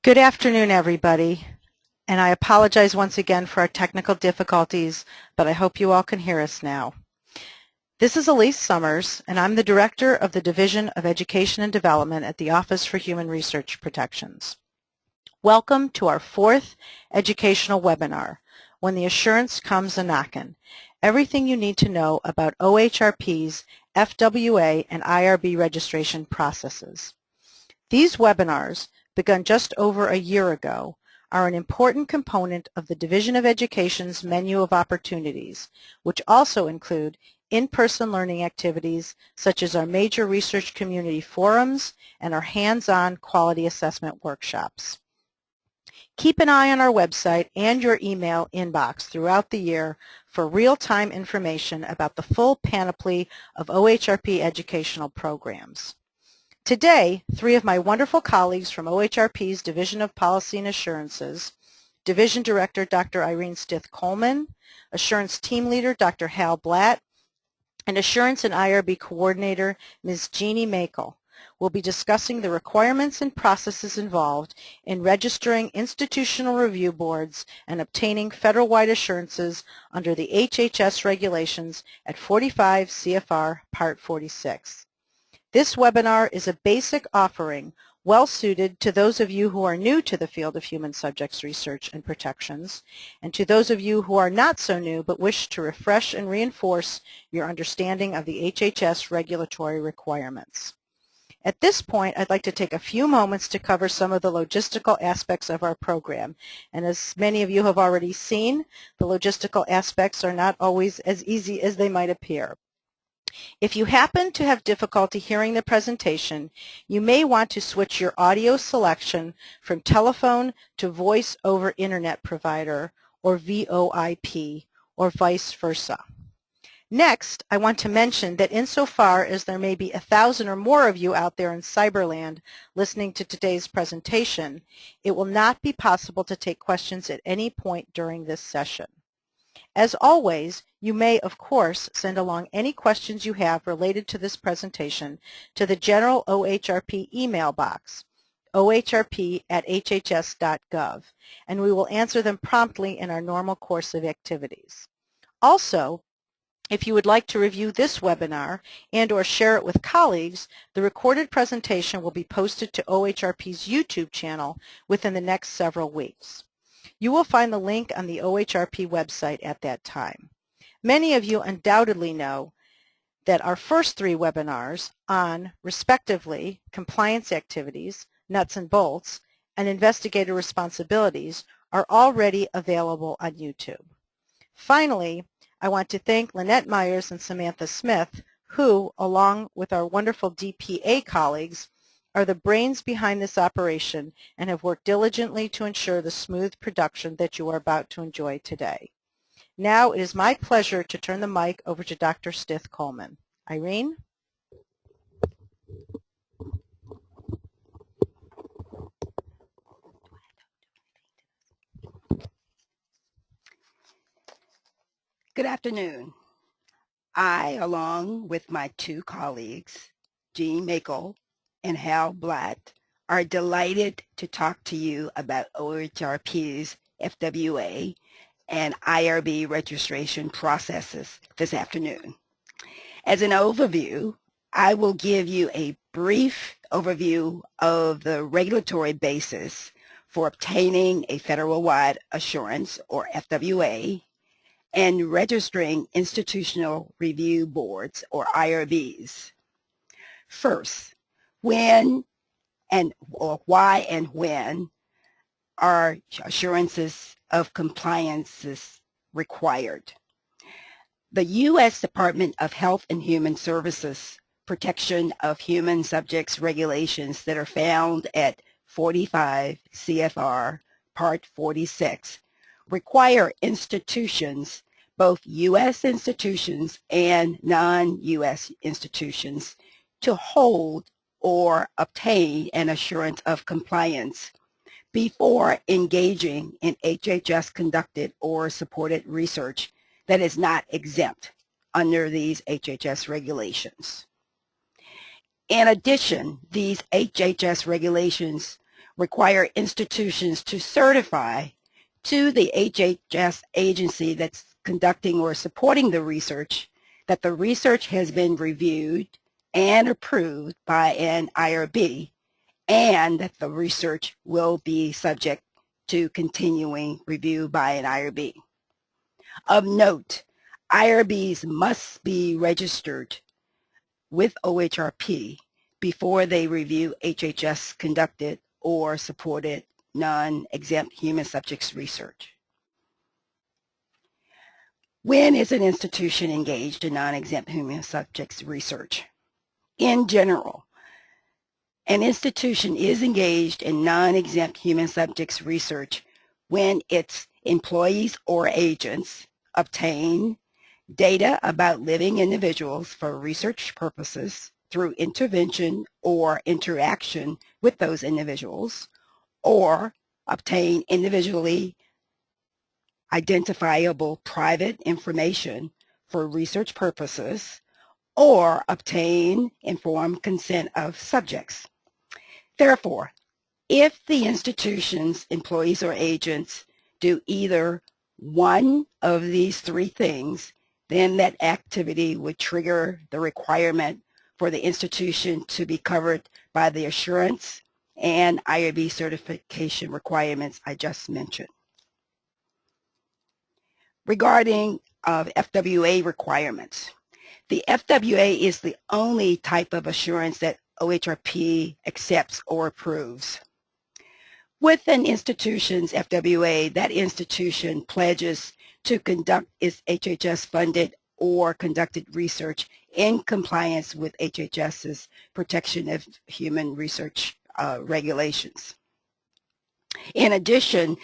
Good afternoon, everybody, and I apologize once again for our technical difficulties, but I hope you all can hear us now. This is Elise Summers, and I'm the Director of the Division of Education and Development at the Office for Human Research Protections. Welcome to our fourth educational webinar, When the Assurance Comes a-Knockin', everything you need to know about OHRP's FWA and IRB registration processes. These webinars, begun just over a year ago, are an important component of the Division of Education's menu of opportunities, which also include in-person learning activities such as our major research community forums and our hands-on quality assessment workshops. Keep an eye on our website and your email inbox throughout the year for real-time information about the full panoply of OHRP educational programs. Today, three of my wonderful colleagues from OHRP's Division of Policy and Assurances, Division Director Dr. Irene Stith-Coleman, Assurance Team Leader Dr. Hal Blatt, and Assurance and IRB Coordinator Ms. Jeannie Makle, will be discussing the requirements and processes involved in registering institutional review boards and obtaining Federalwide assurances under the HHS regulations at 45 CFR Part 46. This webinar is a basic offering well suited to those of you who are new to the field of human subjects research and protections, and to those of you who are not so new but wish to refresh and reinforce your understanding of the HHS regulatory requirements. At this point, I'd like to take a few moments to cover some of the logistical aspects of our program. And as many of you have already seen, the logistical aspects are not always as easy as they might appear. If you happen to have difficulty hearing the presentation, you may want to switch your audio selection from telephone to voice over internet provider, or VoIP, or vice versa. Next, I want to mention that insofar as there may be 1,000 or more of you out there in Cyberland listening to today's presentation, it will not be possible to take questions at any point during this session. As always, you may, of course, send along any questions you have related to this presentation to the general OHRP email box, OHRP@HHS.gov, and we will answer them promptly in our normal course of activities. Also, if you would like to review this webinar and/or share it with colleagues, the recorded presentation will be posted to OHRP's YouTube channel within the next several weeks. You will find the link on the OHRP website at that time. Many of you undoubtedly know that our first three webinars on, respectively, compliance activities, nuts and bolts, and investigator responsibilities are already available on YouTube. Finally, I want to thank Lynette Myers and Samantha Smith, who, along with our wonderful DPA colleagues, are the brains behind this operation and have worked diligently to ensure the smooth production that you are about to enjoy today. Now it is my pleasure to turn the mic over to Dr. Stith-Coleman. Irene? Good afternoon. I, along with my two colleagues, Jean Makle and Hal Blatt, are delighted to talk to you about OHRP's FWA and IRB registration processes this afternoon. As an overview, I will give you a brief overview of the regulatory basis for obtaining a Federalwide Assurance, or FWA, and registering institutional review boards, or IRBs. First, when and or why and when are assurances of compliance required? The U.S. Department of Health and Human Services Protection of Human Subjects regulations that are found at 45 CFR Part 46 require institutions, both U.S. institutions and non-U.S. institutions, to hold or obtain an assurance of compliance before engaging in HHS-conducted or supported research that is not exempt under these HHS regulations. In addition, these HHS regulations require institutions to certify to the HHS agency that's conducting or supporting the research that the research has been reviewed and approved by an IRB, and that the research will be subject to continuing review by an IRB. Of note, IRBs must be registered with OHRP before they review HHS conducted or supported non-exempt human subjects research. When is an institution engaged in non-exempt human subjects research? In general, an institution is engaged in non-exempt human subjects research when its employees or agents obtain data about living individuals for research purposes through intervention or interaction with those individuals, or obtain individually identifiable private information for research purposes, or obtain informed consent of subjects. Therefore, if the institution's employees or agents do either one of these three things, then that activity would trigger the requirement for the institution to be covered by the assurance and IRB certification requirements I just mentioned. Regarding FWA requirements, the FWA is the only type of assurance that OHRP accepts or approves. With an institution's FWA, that institution pledges to conduct its HHS-funded or conducted research in compliance with HHS's Protection of Human Research regulations. In addition,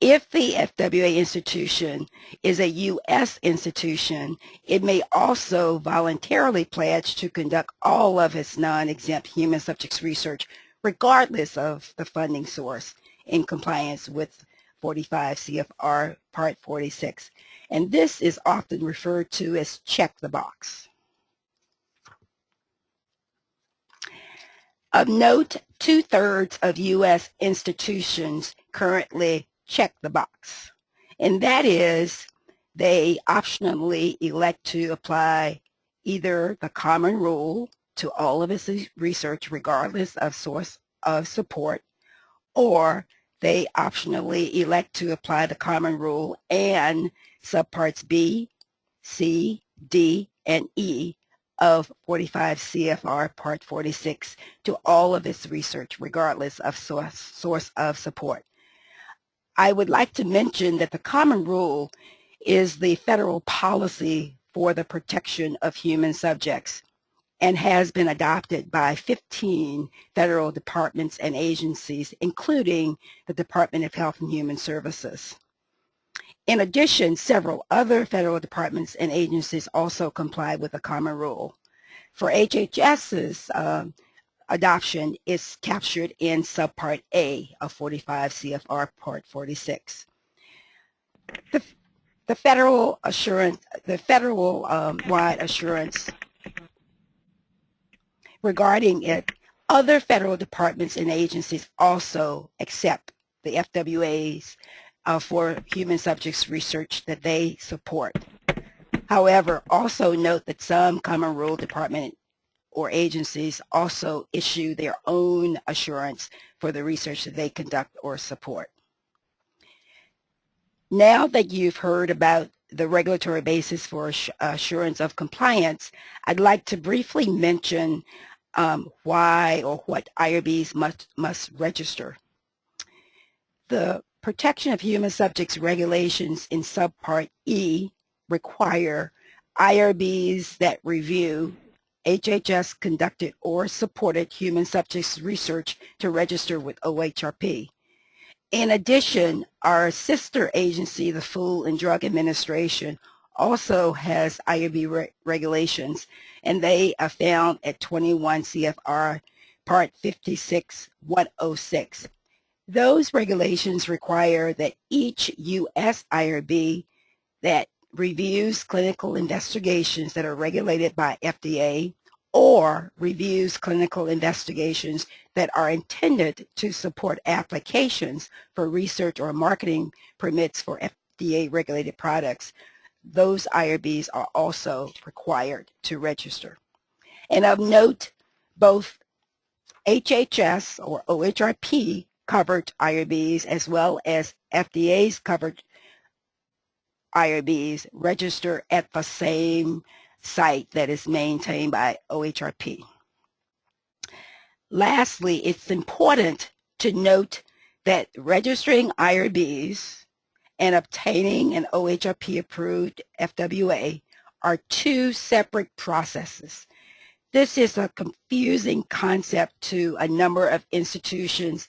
if the FWA institution is a U.S. institution, it may also voluntarily pledge to conduct all of its non-exempt human subjects research regardless of the funding source in compliance with 45 CFR Part 46. And this is often referred to as check the box. Of note, 2/3 of U.S. institutions currently check the box, and that is they optionally elect to apply either the common rule to all of its research regardless of source of support, or they optionally elect to apply the common rule and subparts B, C, D, and E of 45 CFR Part 46 to all of its research regardless of source of support. I would like to mention that the common rule is the federal policy for the protection of human subjects and has been adopted by 15 federal departments and agencies, including the Department of Health and Human Services. In addition, several other federal departments and agencies also comply with the common rule. For HHS's adoption is captured in subpart A of 45 CFR Part 46. The Federal Assurance, the Federalwide Assurance regarding it, other federal departments and agencies also accept the FWAs for human subjects research that they support. However, also note that some common rule department or agencies also issue their own assurance for the research that they conduct or support. Now that you've heard about the regulatory basis for assurance of compliance, I'd like to briefly mention why or what IRBs must register. The Protection of Human Subjects regulations in subpart E require IRBs that review HHS conducted or supported human subjects research to register with OHRP. In addition, our sister agency, the Food and Drug Administration, also has IRB regulations, and they are found at 21 CFR Part 56-106. Those regulations require that each U.S. IRB that reviews clinical investigations that are regulated by FDA or reviews clinical investigations that are intended to support applications for research or marketing permits for FDA-regulated products, those IRBs are also required to register. And of note, both HHS or OHRP covered IRBs as well as FDA's covered IRBs register at the same site that is maintained by OHRP. Lastly, it's important to note that registering IRBs and obtaining an OHRP-approved FWA are two separate processes. This is a confusing concept to a number of institutions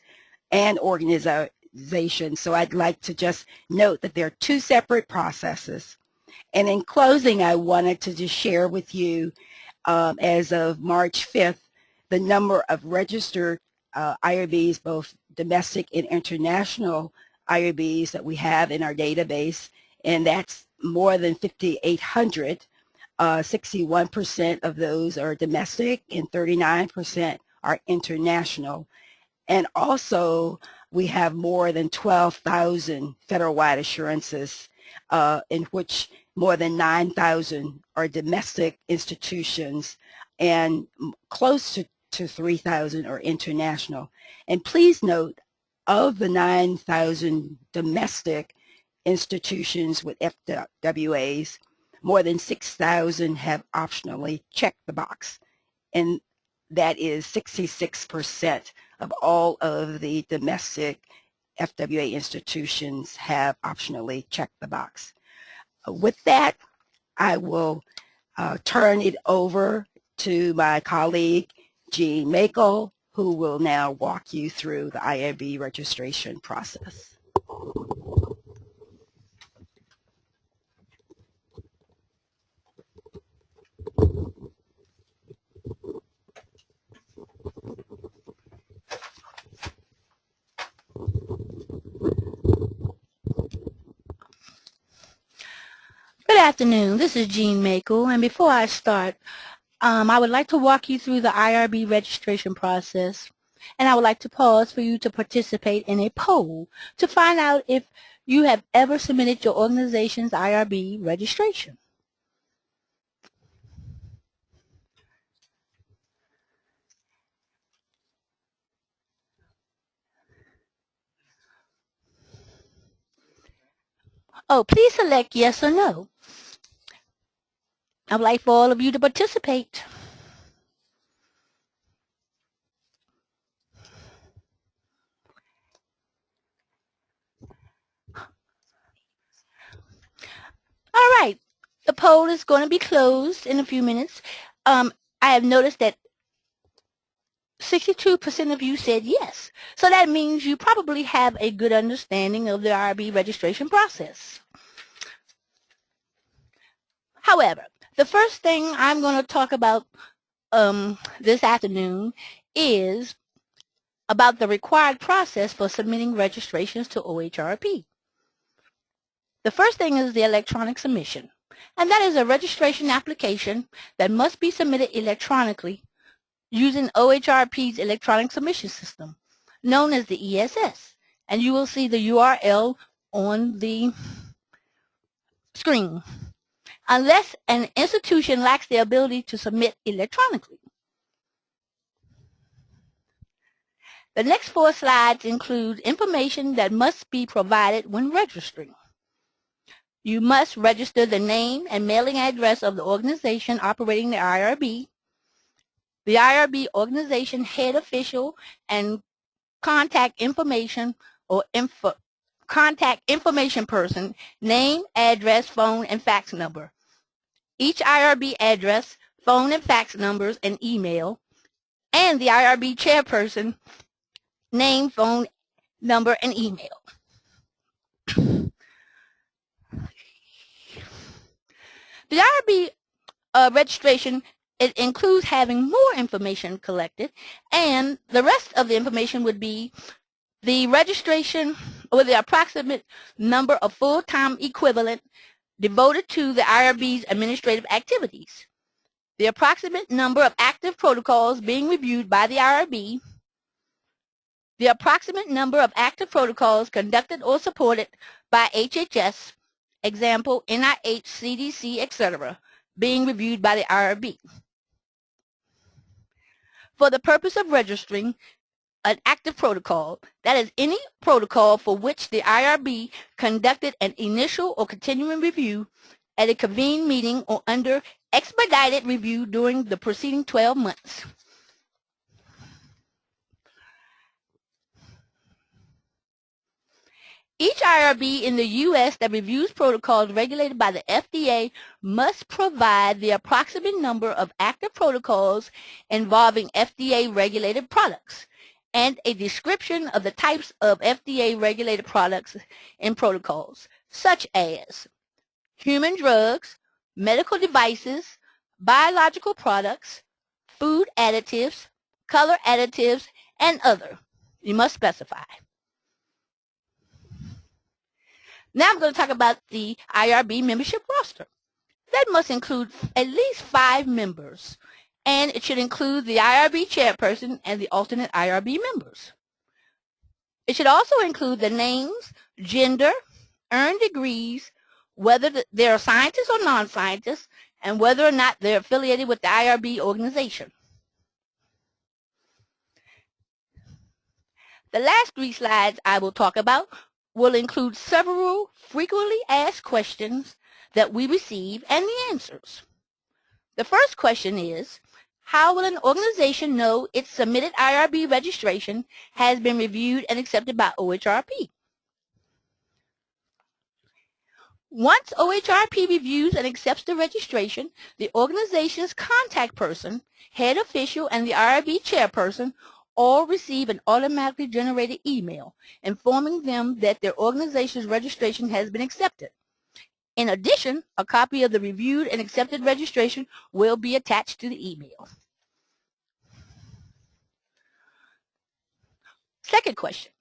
and organizations, so I'd like to just note that there are two separate processes. And in closing, I wanted to just share with you, as of March 5th, the number of registered IRBs, both domestic and international IRBs that we have in our database, and that's more than 5,800. 61% of those are domestic and 39% are international. And also, we have more than 12,000 Federalwide Assurances, in which more than 9,000 are domestic institutions and close to 3,000 are international. And please note, of the 9,000 domestic institutions with FWAs, more than 6,000 have optionally checked the box, and that is 66% of all of the domestic FWA institutions have optionally checked the box. With that, I will turn it over to my colleague, Jean Makle, who will now walk you through the IRB registration process. Good afternoon. This is Jean Makle, and before I start, I would like to walk you through the IRB registration process, and I would like to pause for you to participate in a poll to find out if you have ever submitted your organization's IRB registration. Oh, please select yes or no. I would like for all of you to participate. All right, the poll is going to be closed in a few minutes. I have noticed that 62% of you said yes. So that means you probably have a good understanding of the IRB registration process. However, the first thing I'm going to talk about this afternoon is about the required process for submitting registrations to OHRP. The first thing is the electronic submission, and that is a registration application that must be submitted electronically using OHRP's electronic submission system, known as the ESS, and you will see the URL on the screen, unless an institution lacks the ability to submit electronically. The next 4 slides include information that must be provided when registering. You must register the name and mailing address of the organization operating the IRB IRB organization head official, and contact information or contact information person, name, address, phone, and fax number. Each IRB address, phone and fax numbers, and email, and the IRB chairperson, name, phone number, and email. The IRB registration, it includes having more information collected, and the rest of the information would be the registration or the approximate number of full-time equivalent devoted to the IRB's administrative activities, the approximate number of active protocols being reviewed by the IRB, the approximate number of active protocols conducted or supported by HHS, example, NIH, CDC, etc., being reviewed by the IRB. For the purpose of registering an active protocol, that is any protocol for which the IRB conducted an initial or continuing review at a convened meeting or under expedited review during the preceding 12 months. Each IRB in the U.S. that reviews protocols regulated by the FDA must provide the approximate number of active protocols involving FDA-regulated products and a description of the types of FDA-regulated products and protocols, such as human drugs, medical devices, biological products, food additives, color additives, and other. You must specify. Now I'm going to talk about the IRB membership roster. That must include at least 5 members, and it should include the IRB chairperson and the alternate IRB members. It should also include the names, gender, earned degrees, whether they're scientists or non-scientists, and whether or not they're affiliated with the IRB organization. The last 3 slides I will talk about will include several frequently asked questions that we receive and the answers. The first question is, how will an organization know its submitted IRB registration has been reviewed and accepted by OHRP? Once OHRP reviews and accepts the registration, the organization's contact person, head official, and the IRB chairperson all receive an automatically generated email informing them that their organization's registration has been accepted. In addition, a copy of the reviewed and accepted registration will be attached to the email. Second question,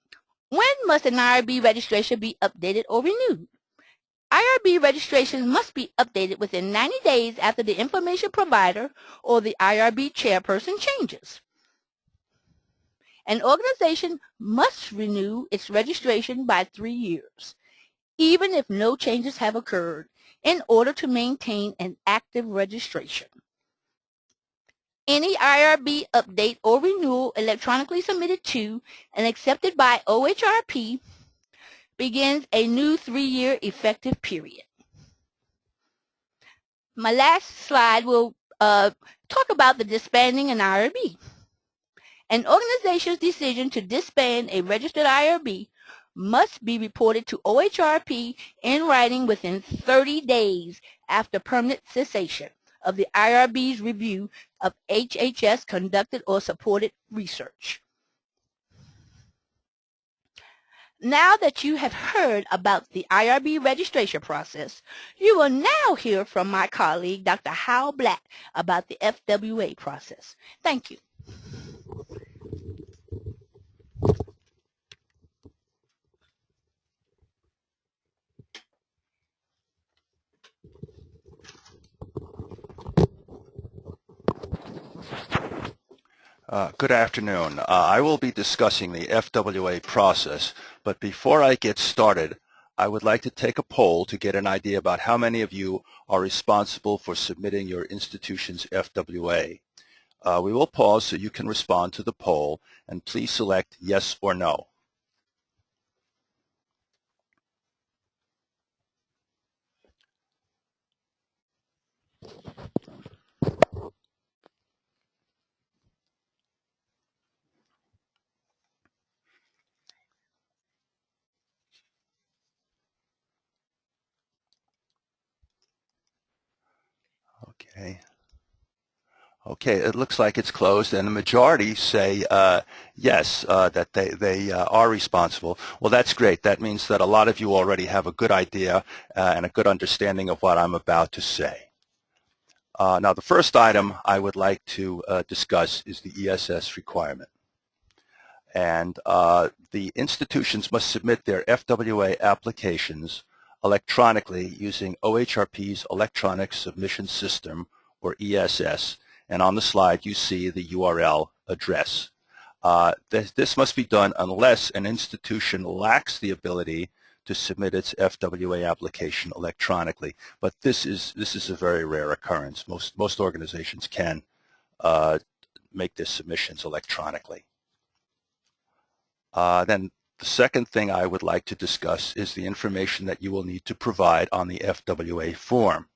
when must an IRB registration be updated or renewed? IRB registrations must be updated within 90 days after the information provider or the IRB chairperson changes. An organization must renew its registration by 3 years, even if no changes have occurred, in order to maintain an active registration. Any IRB update or renewal electronically submitted to and accepted by OHRP begins a new 3-year effective period. My last slide will talk about the disbanding an IRB. An organization's decision to disband a registered IRB must be reported to OHRP in writing within 30 days after permanent cessation of the IRB's review of HHS conducted or supported research. Now that you have heard about the IRB registration process, you will now hear from my colleague, Dr. Hal Blatt, about the FWA process. Thank you. Good afternoon. I will be discussing the FWA process, but before I get started, I would like to take a poll to get an idea about how many of you are responsible for submitting your institution's FWA. We will pause so you can respond to the poll, and please select yes or no. Okay, it looks like it's closed, and the majority say yes, that they are responsible. Well, that's great. That means that a lot of you already have a good idea and a good understanding of what I'm about to say. Now, the first item I would like to discuss is the ESS requirement. And the institutions must submit their FWA applications electronically using OHRP's electronic submission system, or ESS, and on the slide you see the URL address. This must be done unless an institution lacks the ability to submit its FWA application electronically, but this is a very rare occurrence. Most organizations can make their submissions electronically. Then the second thing I would like to discuss is the information that you will need to provide on the FWA form.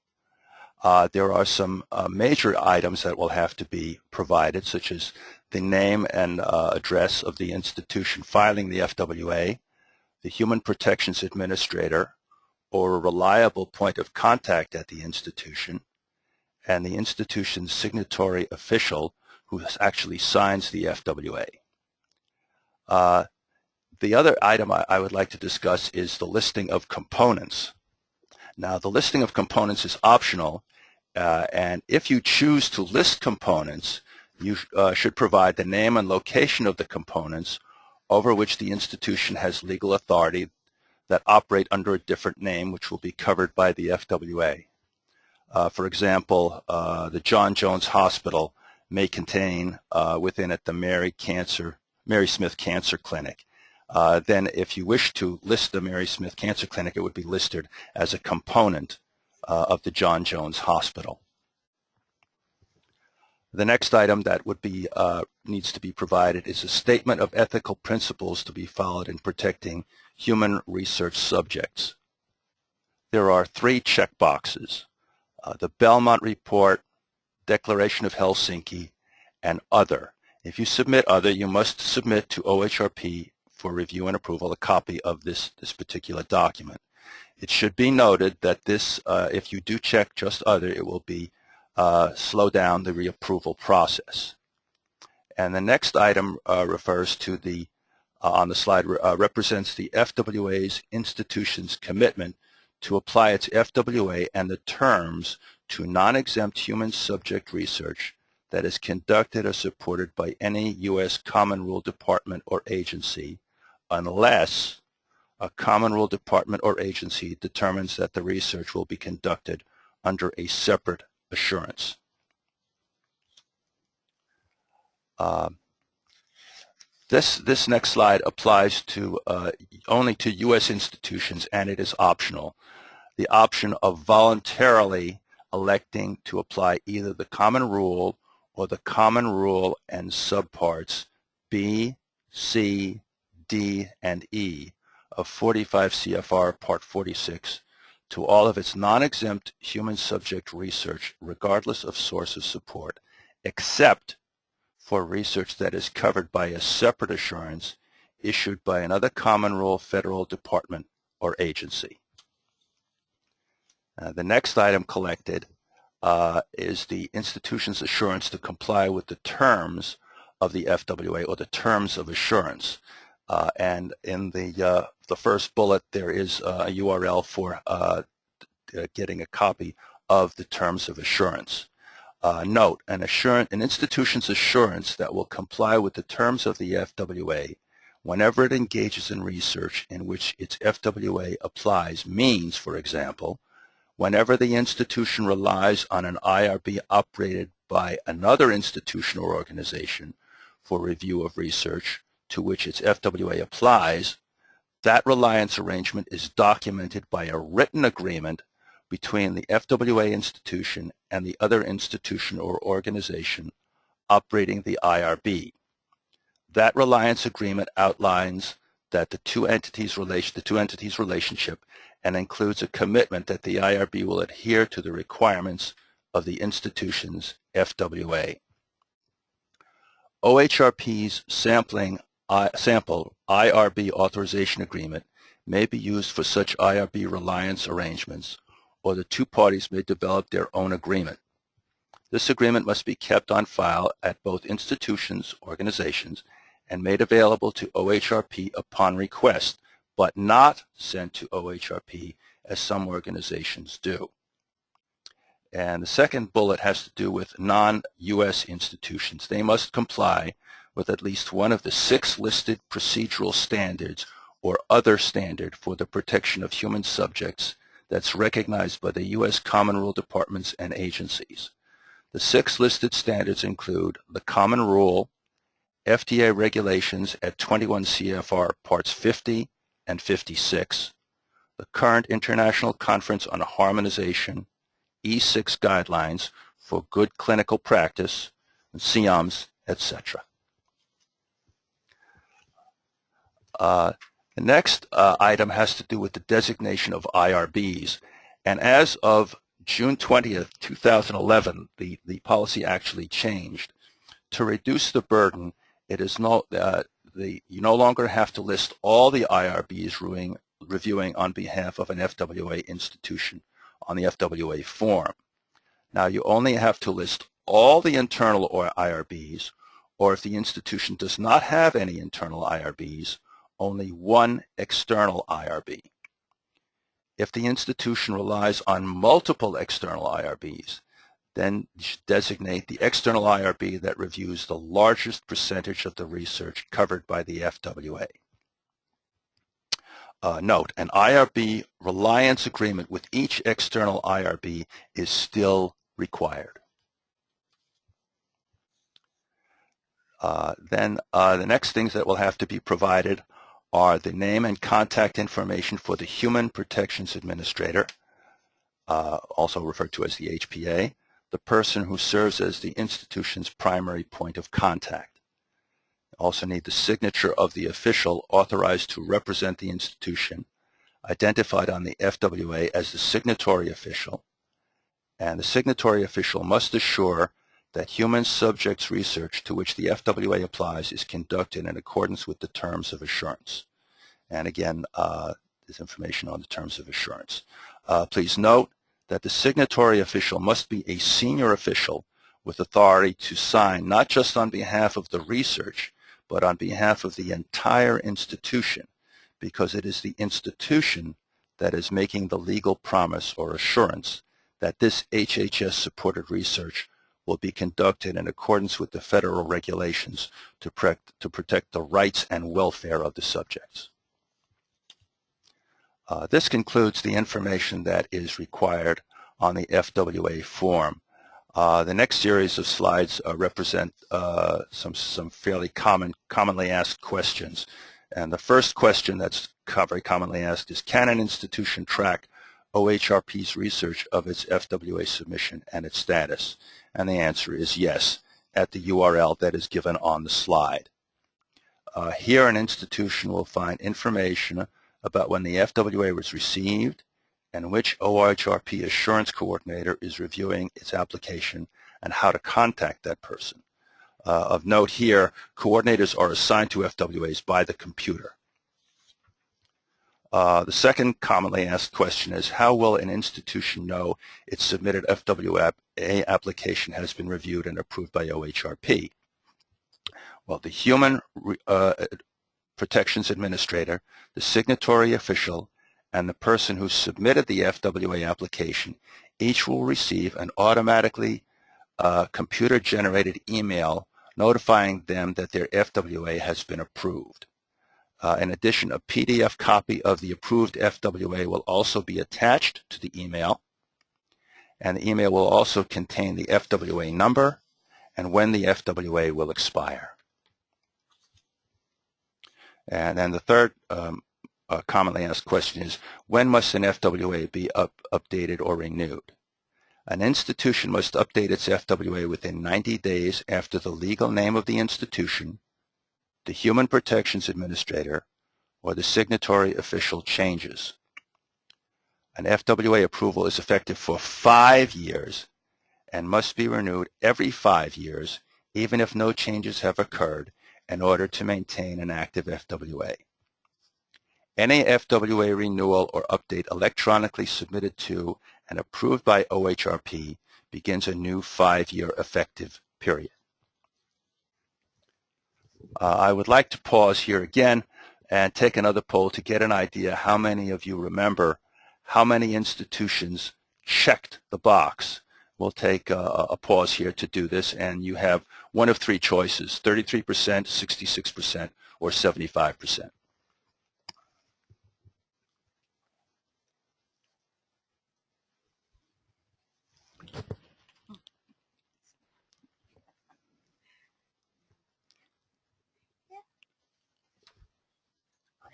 There are some major items that will have to be provided, such as the name and address of the institution filing the FWA, the Human Protections Administrator, or a reliable point of contact at the institution, and the institution's signatory official who actually signs the FWA. The other item I would like to discuss is the listing of components. Now, the listing of components is optional, and if you choose to list components, you should provide the name and location of the components over which the institution has legal authority that operate under a different name, which will be covered by the FWA. For example, the John Jones Hospital may contain within it the Mary Smith Cancer Clinic. Then if you wish to list the Mary Smith Cancer Clinic, it would be listed as a component of the John Jones Hospital. The next item that would be needs to be provided is a statement of ethical principles to be followed in protecting human research subjects. There are 3 checkboxes: the Belmont Report, Declaration of Helsinki, and Other. If you submit Other, you must submit to OHRP for review and approval a copy of this particular document. It should be noted that this, if you do check just Other, it will be slow down the reapproval process. And the next item refers to the, on the slide, represents the FWA's institution's commitment to apply its FWA and the terms to non-exempt human subject research that is conducted or supported by any U.S. Common Rule Department or agency, unless a Common Rule Department or agency determines that the research will be conducted under a separate assurance. This next slide applies to only to U.S. institutions, and it is optional. The option of voluntarily electing to apply either the Common Rule or the Common Rule and subparts B, C, D, and E of 45 CFR Part 46 to all of its non-exempt human subject research, regardless of source of support, except for research that is covered by a separate assurance issued by another Common Rule federal department or agency. The next item collected is the institution's assurance to comply with the terms of the FWA, or the terms of assurance. And in the first bullet, there is a URL for getting a copy of the terms of assurance. Note, an institution's assurance that will comply with the terms of the FWA whenever it engages in research in which its FWA applies means, for example, whenever the institution relies on an IRB operated by another institution or organization for review of research to which its FWA applies, that reliance arrangement is documented by a written agreement between the FWA institution and the other institution or organization operating the IRB. That reliance agreement outlines that the two entities' relationship and includes a commitment that the IRB will adhere to the requirements of the institution's FWA. OHRP's sample IRB authorization agreement may be used for such IRB reliance arrangements, or the two parties may develop their own agreement. This agreement must be kept on file at both institutions, organizations, and made available to OHRP upon request, but not sent to OHRP as some organizations do. And the second bullet has to do with non-U.S. institutions. They must comply with at least one of the 6 listed procedural standards or other standard for the protection of human subjects that's recognized by the U.S. Common Rule departments and agencies. The 6 listed standards include the Common Rule, FDA regulations at 21 CFR Parts 50 and 56, the current International Conference on Harmonization, E6 guidelines for good clinical practice, CIOMs, etc. The next item has to do with the designation of IRBs. And as of June 20th, 2011, the policy actually changed. To reduce the burden, it is you no longer have to list all the IRBs reviewing on behalf of an FWA institution on the FWA form. Now you only have to list all the internal IRBs, or if the institution does not have any internal IRBs, only one external IRB. If the institution relies on multiple external IRBs, then you should designate the external IRB that reviews the largest percentage of the research covered by the FWA. Note, an IRB reliance agreement with each external IRB is still required. Then the next things that will have to be provided are the name and contact information for the Human Protections Administrator, also referred to as the HPA, the person who serves as the institution's primary point of contact. Also need the signature of the official authorized to represent the institution, identified on the FWA as the signatory official, and the signatory official must assure that human subjects research to which the FWA applies is conducted in accordance with the terms of assurance. And again, there's information on the terms of assurance. Please note that the signatory official must be a senior official with authority to sign not just on behalf of the research, but on behalf of the entire institution, because it is the institution that is making the legal promise or assurance that this HHS-supported research will be conducted in accordance with the federal regulations to protect the rights and welfare of the subjects. This concludes the information that is required on the FWA form. The next series of slides represent some fairly commonly asked questions. And the first question that's very commonly asked is, can an institution track OHRP's research of its FWA submission and its status? And the answer is yes, at the URL that is given on the slide. Here an institution will find information about when the FWA was received and which OHRP assurance coordinator is reviewing its application and how to contact that person. Of note here, coordinators are assigned to FWAs by the computer. The second commonly asked question is, how will an institution know its submitted FWA application has been reviewed and approved by OHRP? Well, the Human Protections Administrator, the signatory official, and the person who submitted the FWA application each will receive an automatically computer-generated email notifying them that their FWA has been approved. In addition, a PDF copy of the approved FWA will also be attached to the email, and the email will also contain the FWA number and when the FWA will expire. And then the third commonly asked question is, when must an FWA be updated or renewed? An institution must update its FWA within 90 days after the legal name of the institution, the Human Protections Administrator, or the signatory official changes. An FWA approval is effective for 5 years and must be renewed every 5 years, even if no changes have occurred, in order to maintain an active FWA. Any FWA renewal or update electronically submitted to and approved by OHRP begins a new 5-year effective period. I would like to pause here again and take another poll to get an idea how many of you remember how many institutions checked the box. We'll take a pause here to do this, and you have one of 3 choices: 33%, 66%, or 75%.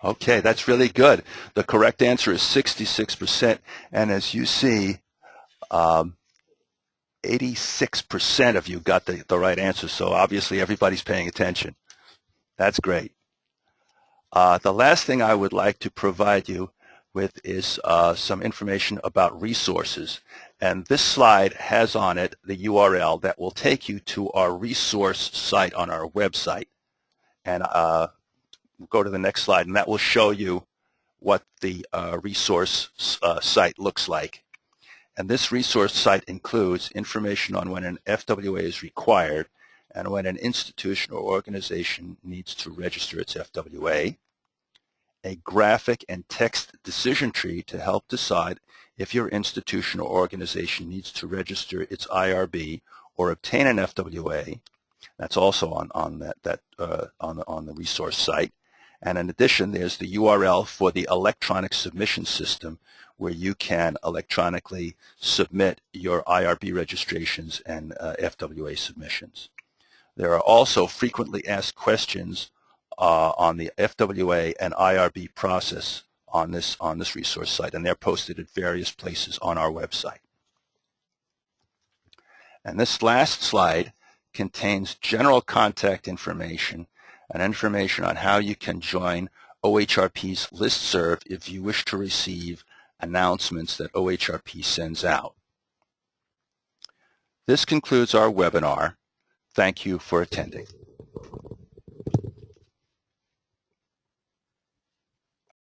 Okay, that's really good. The correct answer is 66%, and as you see, 86% of you got the right answer, so obviously everybody's paying attention. That's great. The last thing I would like to provide you with is some information about resources. And this slide has on it the URL that will take you to our resource site on our website. And we'll go to the next slide, and that will show you what the resource site looks like. And this resource site includes information on when an FWA is required and when an institution or organization needs to register its FWA, a graphic and text decision tree to help decide if your institution or organization needs to register its IRB or obtain an FWA. That's also on the resource site. And in addition, there's the URL for the electronic submission system where you can electronically submit your IRB registrations and FWA submissions. There are also frequently asked questions on the FWA and IRB process on this resource site, and they're posted at various places on our website. And this last slide contains general contact information and information on how you can join OHRP's listserv if you wish to receive announcements that OHRP sends out. This concludes our webinar. Thank you for attending.